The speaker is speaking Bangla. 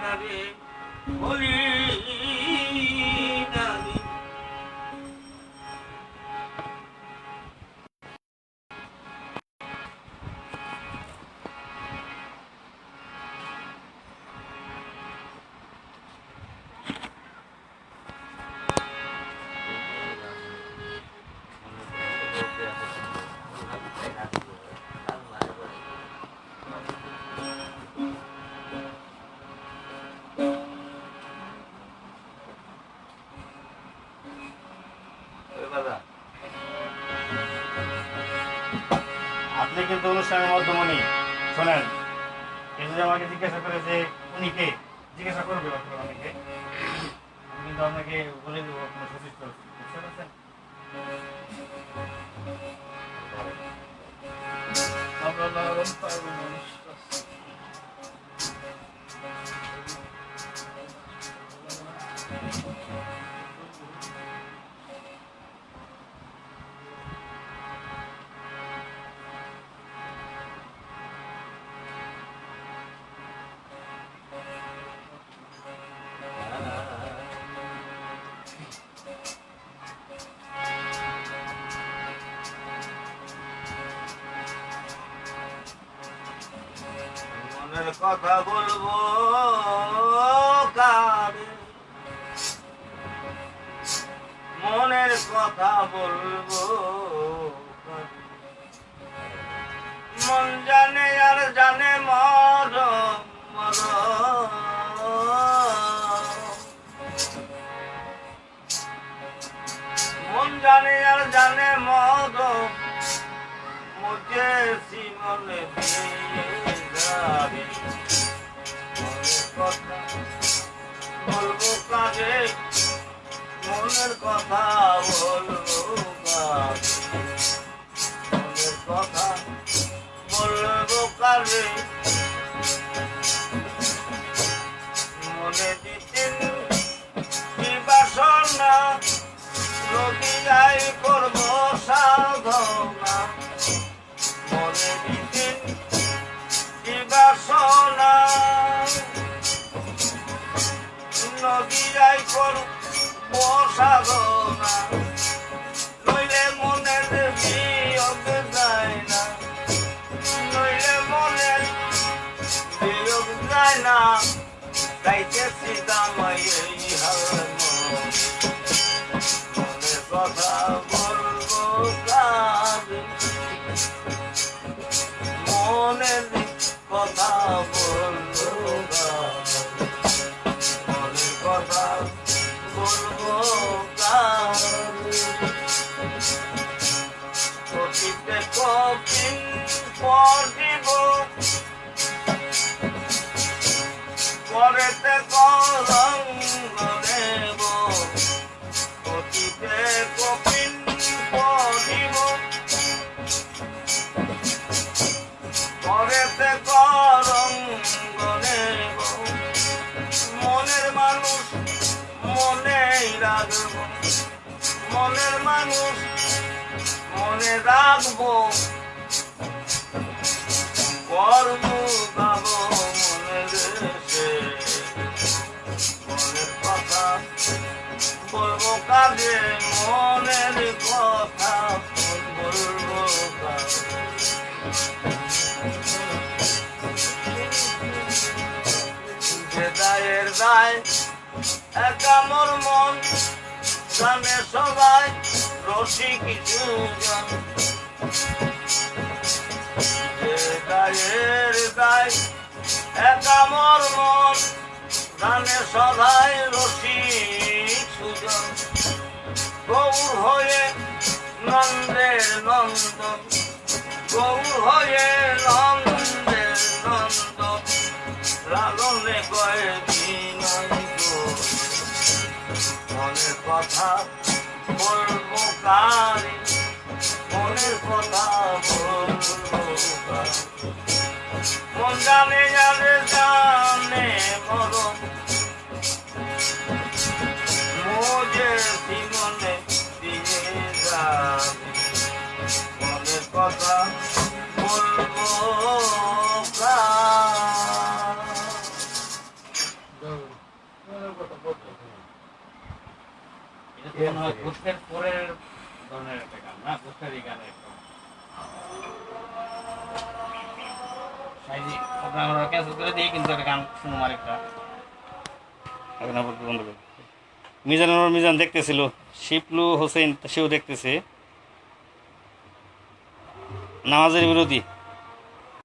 না রে বলি না রে। আপনি কিন্তু অনুষ্ঠানের মধ্যমণি শোনেন, এই যে আমাকে জিজ্ঞাসা করে যে উনি কে, জিজ্ঞাসা করবে অনেকে, আমি কিন্তু আপনাকে বলে দেবো আপনার সচেষ্ট বুঝতে পারছেন। মনের কথা বলবো কারে, মনের কথা বলবো কারে। মন জানে আর জানে মরম মরম, মন জানে আর জানে মরম, মুঝে মনে যাবে। মনের কথা বলবো কাজে, মনের কথা বলবো কাজে, মনের কথা বলবো কাজে। মনে দিতেন কি বাসনা, রোগী যাই করবো সাধনা। মনে দিতেন কি বাসনা, নদী যাই করবো সাধনা। নইলে মনের বিয়োগ যায় না, নইলে মনের বিয়োগ যায় না। গাইতেছি দামাই এই হাল মনের কথা বলবো কাজে, মনের কথা বলবো কাজে, মনের কথা বলবো কাজে। কপিতে কপিন পর দিব, পরেতে কলঙ্ক দেব। কপিতে কপিন পর দিব, পরেতে কলঙ্ক দেব। মনের মানুষ মনেই রাখবো, মনের মানুষ মনে রাখবো। কর্ম গাবো মনের দেশে, মনের কথা বলবো কাজে, মনের কথা বলবো কাজে। যে দায়ের দায় একা মোর মন, জানে সবাই রসিক দুজন। যে দায়ের দায় একা মোর মন, জানে সবাই রসিক সুজন। গৌর হয়ে নন্দের নন্দন, গৌর হয়ে নন্দের নন্দন। লালনে কয়ে বিনয় গো, মনের কথা বলবো কারে, মনের কথা বলবো কারে। মন জানে জানে জানে মরম, মুঝে জীবনে দিয়ে যাবে। মনের কথা বলবো মনে হয় গোষ্ঠের পরের ধরনের একটা গান না গোষ্ঠেরই গানের একটা সাইজি আমরা ক্যান্সেল করে দিয়ে কিন্তু একটা গান শুনুম আরেকটা এখন আবার বন্ধ করে মিজান দেখতেছিল শিপলু হোসেন সেও দেখতেছে নামাজের বিরোধী